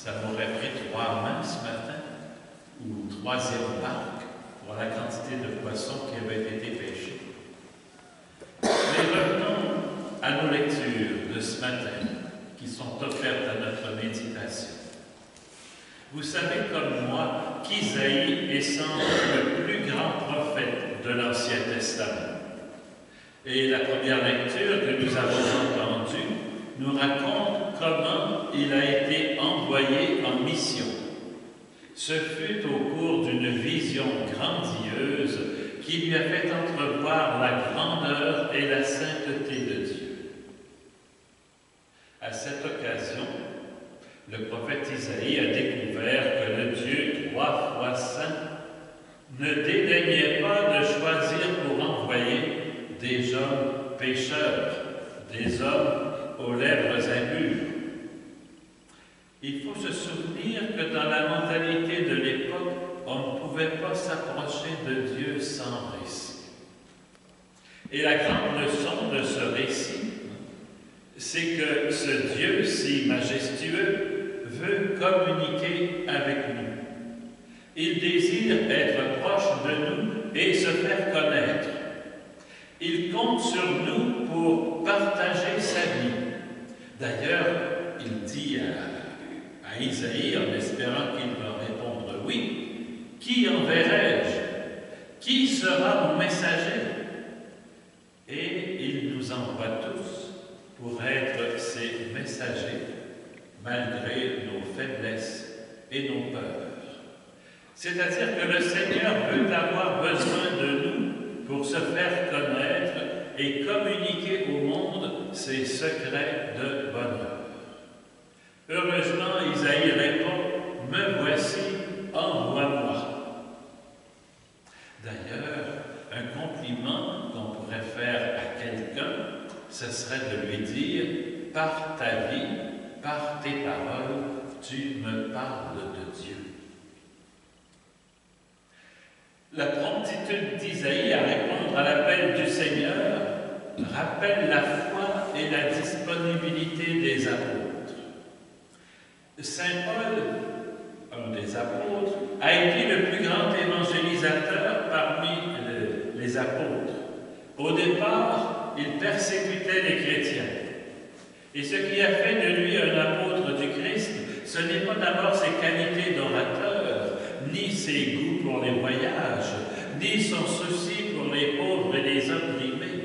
Ça m'aurait pris 3 mains ce matin, ou 3e barque, pour la quantité de poissons qui avaient été pêchés. Mais revenons à nos lectures de ce matin, qui sont offertes à notre méditation. Vous savez comme moi qu'Isaïe est sans doute le plus grand prophète de l'Ancien Testament. Et la première lecture que nous avons entendue nous raconte comment il a été envoyé en mission. Ce fut au cours d'une vision grandiose qui lui a fait entrevoir la grandeur et la sainteté de Dieu. À cette occasion, le prophète Isaïe a découvert que le Dieu 3 fois saint ne dédaignait pas de choisir pour envoyer des hommes pécheurs, des hommes aux lèvres impures. Il faut se souvenir que dans la mentalité de l'époque, on ne pouvait pas s'approcher de Dieu sans risque. Et la grande leçon de ce récit, c'est que ce Dieu si majestueux veut communiquer avec nous. Il désire être proche de nous et se faire connaître. Il compte sur nous pour partager sa vie. D'ailleurs, il dit à Isaïe, en espérant qu'il va répondre oui, « Qui enverrai-je? Qui sera mon messager ?» Et il nous envoie tous pour être ses messagers, malgré nos faiblesses et nos peurs. C'est-à-dire que le Seigneur veut avoir besoin de nous pour se faire connaître et communiquer au monde ses secrets de bonheur. Heureusement, Isaïe répond « Me voici, envoie-moi ». D'ailleurs, un compliment qu'on pourrait faire à quelqu'un, ce serait de lui dire « Par ta vie, par tes paroles, tu me parles de Dieu ». La promptitude d'Isaïe à répondre à l'appel du Seigneur rappelle la foi et la disponibilité des apôtres. Saint Paul, un des apôtres, a été le plus grand évangélisateur parmi les apôtres. Au départ, il persécutait les chrétiens. Et ce qui a fait de lui un apôtre du Christ, ce n'est pas d'abord ses qualités d'orateur, ni ses goûts pour les voyages, ni son souci pour les pauvres et les opprimés.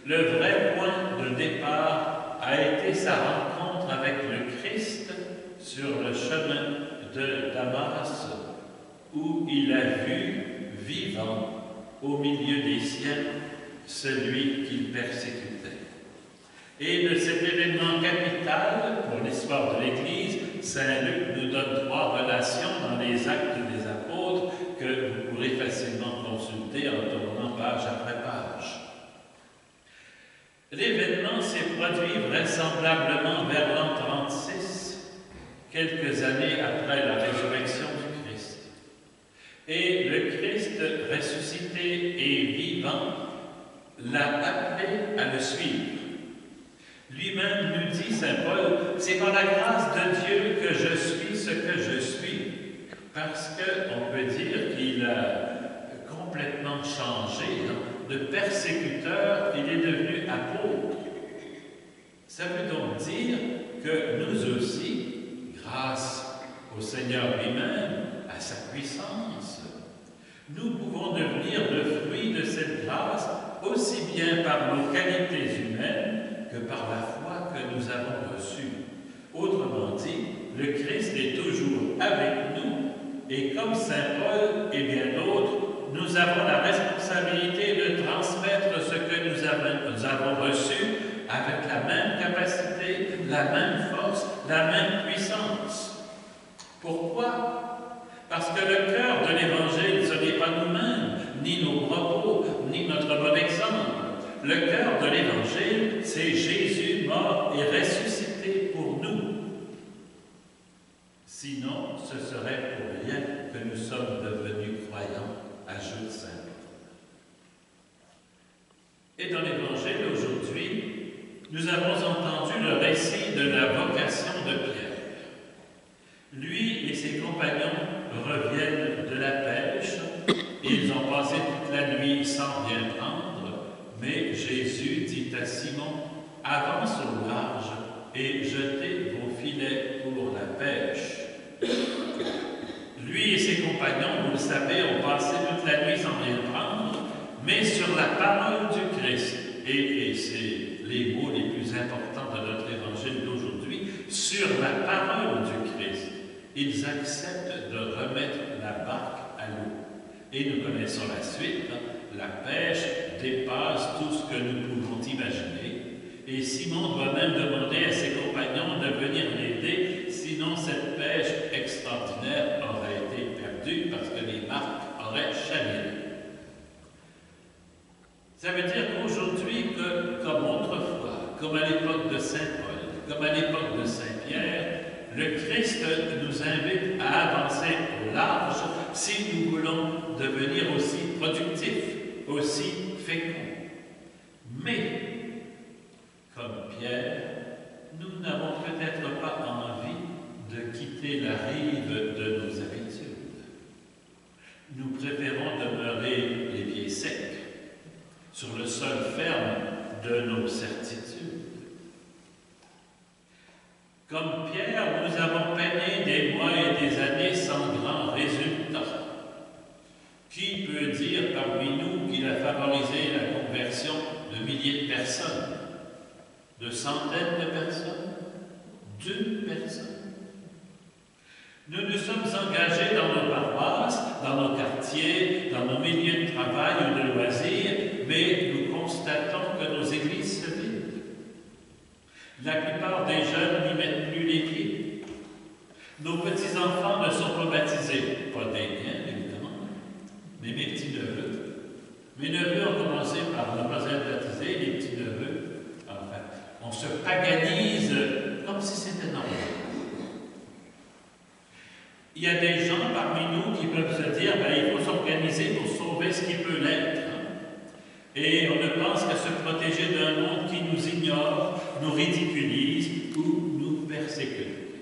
Le vrai point de départ a été sa rencontre avec le Christ sur le chemin de Damas, où il a vu, vivant au milieu des siens, celui qu'il persécutait. Et de cet événement capital pour l'histoire de l'Église, Saint Luc nous donne 3 relations dans les Actes des Apôtres que vous pourrez facilement consulter en tournant page après page. L'événement s'est produit vraisemblablement vers l'an 36, quelques années après la résurrection du Christ. Et le Christ ressuscité et vivant l'a appelé à le suivre. Lui-même nous dit, Saint Paul, c'est par la grâce de Dieu que je suis ce que je suis, parce qu'on peut dire qu'il a complètement changé. De persécuteur, il est devenu apôtre. Ça veut donc dire que nous aussi, grâce au Seigneur lui-même, à sa puissance, nous pouvons devenir le fruit de cette grâce, aussi bien par nos qualités humaines que par la foi que nous avons reçue. Autrement dit, le Christ est toujours avec nous, et comme Saint Paul et bien d'autres, nous avons la responsabilité de transmettre ce que nous avons reçu avec la même capacité, la même force, la même puissance. Pourquoi? Parce que le cœur de l'Évangile, ce n'est pas nous-mêmes, ni nos propos, ni notre bon exemple. Le cœur de l'Évangile, c'est Jésus mort et ressuscité pour nous. Sinon, ce serait pour rien que nous sommes devenus croyants, ajoute Saint Paul. Et dans l'Évangile aujourd'hui, nous avons entendu le récit de la vocation de Pierre. à Simon, « Avance au large et jetez vos filets pour la pêche. » Lui et ses compagnons, vous le savez, ont passé toute la nuit sans rien prendre, mais sur la parole du Christ, et c'est les mots les plus importants de notre évangile d'aujourd'hui, sur la parole du Christ, ils acceptent de remettre la barque à l'eau. Et nous connaissons la suite, la pêche dépasse tout ce que nous pouvons imaginer, et Simon doit même demander à ses compagnons de venir l'aider, sinon cette pêche extraordinaire aurait été perdue parce que les barques auraient chaviré. Ça veut dire qu'aujourd'hui, comme autrefois, comme à l'époque de Saint Paul, comme à l'époque de Saint Pierre, le Christ nous invite à avancer au large si nous voulons devenir aussi productifs, aussi féconds. Mais, comme Pierre, nous n'avons peut-être pas envie de quitter la rive de nos habitudes. Nous préférons demeurer les pieds secs sur le sol ferme de nos certitudes. Comme Pierre, nous avons peiné des mois et des années sans grand résultat. Qui peut dire parmi nous qu'il a favorisé la conversion de milliers de personnes, de centaines de personnes, d'une personne? Nous nous sommes engagés dans nos paroisses, dans nos quartiers, dans nos milieux de travail ou de loisirs, mais nous constatons que nos églises se vident. La plupart des jeunes n'y mettent plus les pieds. Nos petits-enfants ne sont pas baptisés. Pas des miens, évidemment, mais mes petits-neveux. Mes neveux ont commencé par ne pas être baptisés, les petits-neveux. Enfin, on se paganise comme si c'était normal. Il y a des gens parmi nous qui peuvent se dire il faut s'organiser pour sauver ce qui peut l'être. Et on ne pense qu'à se protéger d'un monde qui nous ignore, nous ridiculise ou nous persécute.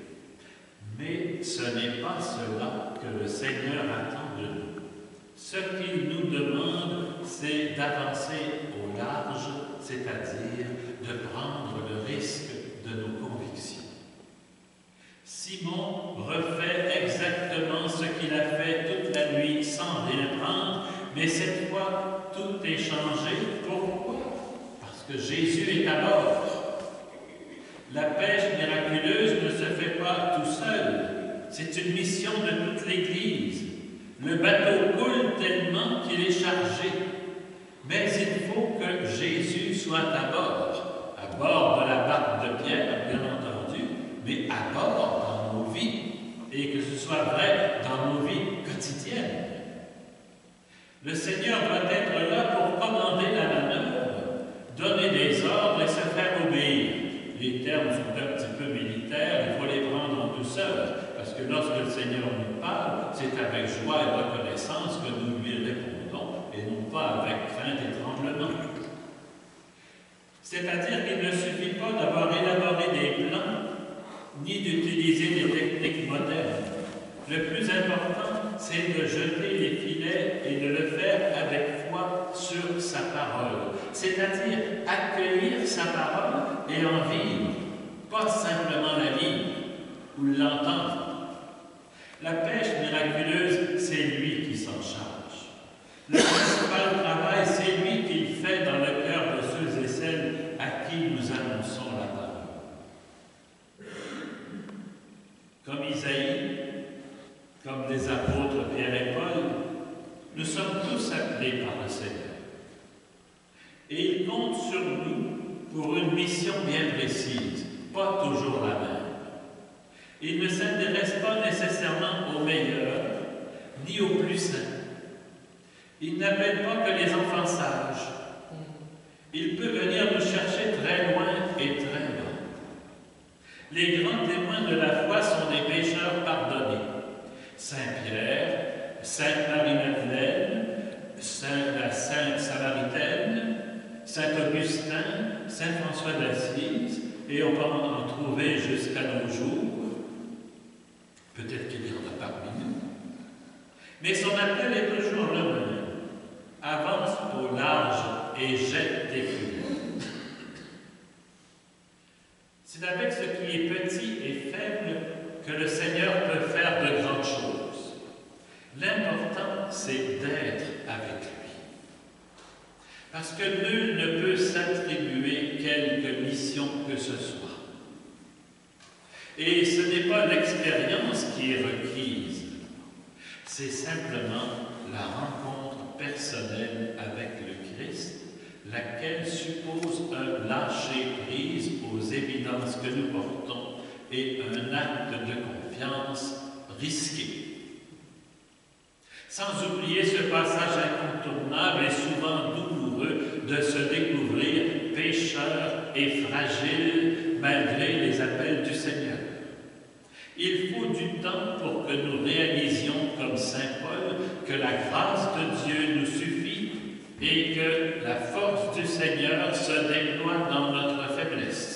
Mais ce n'est pas cela que le Seigneur attend de nous. Ce qu'il nous demande, c'est d'avancer au large, c'est-à-dire de prendre le risque de nos convictions. Simon refait exactement ce qu'il a fait toute la nuit sans rien prendre, mais cette fois, tout est changé. Pourquoi? Parce que Jésus est à bord. La pêche miraculeuse ne se fait pas tout seul. C'est une mission de toute l'Église. Le bateau coule tellement qu'il est chargé. Mais il faut que Jésus soit à bord de la barque de Pierre, bien entendu, mais à bord dans nos vies, et que ce soit vrai dans nos vies quotidiennes. Le Seigneur doit être là pour commander la manœuvre, donner des ordres et se faire obéir. Les termes sont un petit peu militaires, il faut les prendre en douceur, parce que lorsque le Seigneur nous parle, c'est avec joie et reconnaissance que nous lui répondons, et non pas avec crainte et tremblement. C'est-à-dire qu'il ne suffit pas d'avoir élaboré des plans, ni d'utiliser des techniques modernes. Le plus important, c'est de jeter les filets et de le faire avec foi sur sa parole. C'est-à-dire accueillir sa parole et en vivre, pas simplement la lire ou l'entendre. La pêche miraculeuse, c'est lui qui s'en charge. Le principal travail, c'est lui qui le fait dans le cœur de ceux et celles à qui nous annonçons la parole. Comme Isaïe, comme les apôtres Pierre et Paul, nous sommes tous appelés par le Seigneur. Et il compte sur nous pour une mission bien précise, pas toujours la même. Il ne s'intéresse pas nécessairement aux meilleurs, ni aux plus saints. Il n'appelle pas que les enfants sages. Il peut venir nous chercher très loin et très loin. Les grands témoins de la foi sont des pécheurs pardonnés. Saint Pierre, Sainte Marie-Madeleine, la Sainte Samaritaine, Saint Augustin, Saint François d'Assise, et on peut en trouver jusqu'à nos jours. Peut-être qu'il y en a parmi nous. Mais son appel est toujours le même. Avance au large et jette tes filets. que nul ne peut s'attribuer quelque mission que ce soit. Et ce n'est pas l'expérience qui est requise, c'est simplement la rencontre personnelle avec le Christ, laquelle suppose un lâcher-prise aux évidences que nous portons et un acte de confiance risqué. Sans oublier ce passage incontournable et souvent douloureux de se découvrir pécheur et fragile malgré les appels du Seigneur. Il faut du temps pour que nous réalisions, comme saint Paul, que la grâce de Dieu nous suffit et que la force du Seigneur se déploie dans notre faiblesse.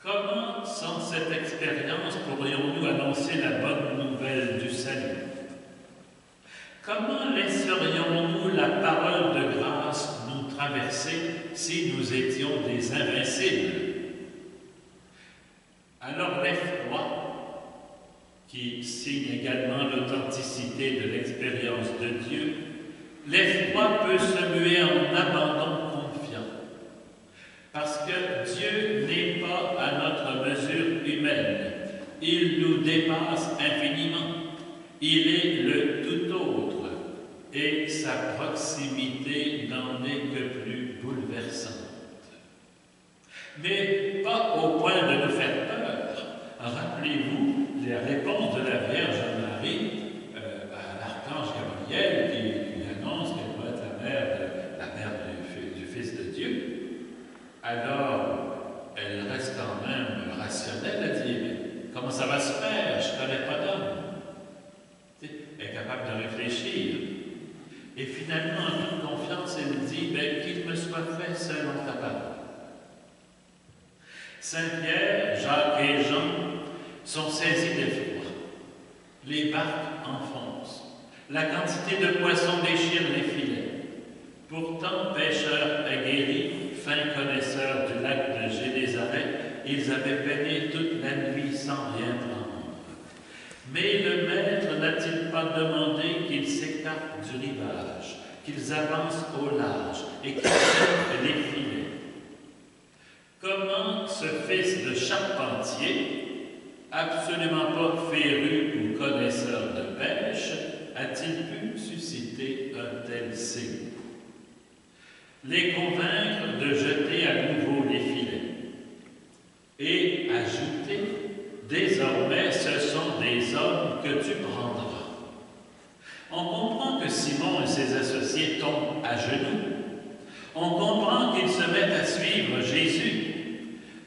Comment, sans cette expérience, pourrions-nous annoncer la bonne nouvelle du salut? Comment laisserions-nous la parole de grâce nous traverser si nous étions des invincibles? Alors l'effroi, qui signe également l'authenticité de l'expérience de Dieu, l'effroi peut se muer en abandon confiant, parce que Dieu n'est pas à notre mesure humaine, il nous dépasse infiniment, il est le tout autre, et sa proximité n'en est que plus bouleversante. Mais pas au point de nous faire peur. Rappelez-vous les réponses de la Vierge Marie à l'archange Gabriel qui annonce qu'elle va être la mère du Fils de Dieu. Alors, elle reste quand même rationnelle, elle dit, mais comment ça va se faire? Je ne connais pas d'homme. Elle est capable de réfléchir. Et finalement, en toute confiance, elle dit, qu'il me soit fait selon ta parole. Saint-Pierre, Jacques et Jean sont saisis d'effroi. Les barques enfoncent. La quantité de poissons déchire les filets. Pourtant, pêcheurs aguerris, fins connaisseurs du lac de Génézareth, ils avaient peiné toute la nuit sans rien prendre. Mais le maître n'a-t-il pas demandé qu'ils s'écartent du rivage, qu'ils avancent au large et qu'ils jettent les filets? Comment ce fils de charpentier, absolument pas féru ou connaisseur de pêche, a-t-il pu susciter un tel signe? Les convaincre de jeter à nouveau les filets et ajouter, désormais ce sont des hommes que tu prendras. On comprend que Simon et ses associés tombent à genoux. On comprend qu'ils se mettent à suivre Jésus.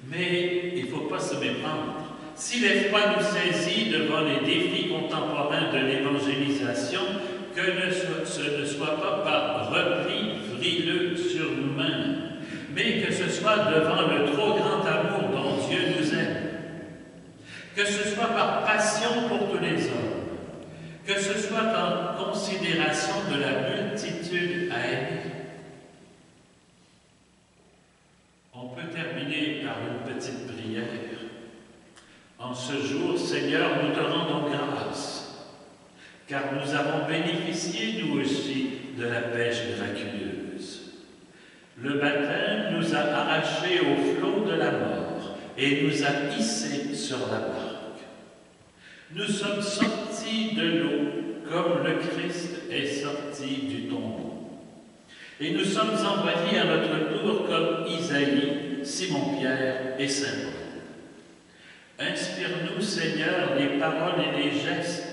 Mais il ne faut pas se méprendre. Si l'effroi nous saisit devant les défis contemporains de l'évangélisation, que ce ne soit pas par repli frileux sur nous-mêmes, mais que ce soit devant le trop grand amour dont Dieu nous aime, que ce soit par passion pour tous les hommes, que ce soit en considération de la multitude à aimer. On peut terminer par une petite prière. En ce jour, Seigneur, nous te rendons grâce, car nous avons bénéficié, nous aussi, de la pêche miraculeuse. Le baptême nous a arrachés au flot de la mort et nous a hissés sur la barque. Nous sommes sortis de l'eau comme le Christ est sorti du tombeau. Et nous sommes envoyés à notre tour comme Isaïe, Simon-Pierre et Saint Paul. Inspire-nous, Seigneur, les paroles et les gestes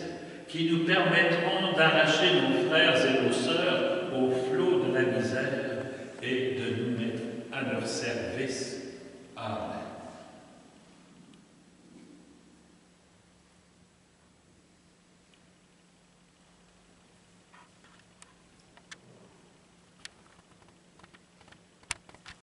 qui nous permettront d'arracher nos frères et nos sœurs au flot de la misère et de nous mettre à leur service. Amen.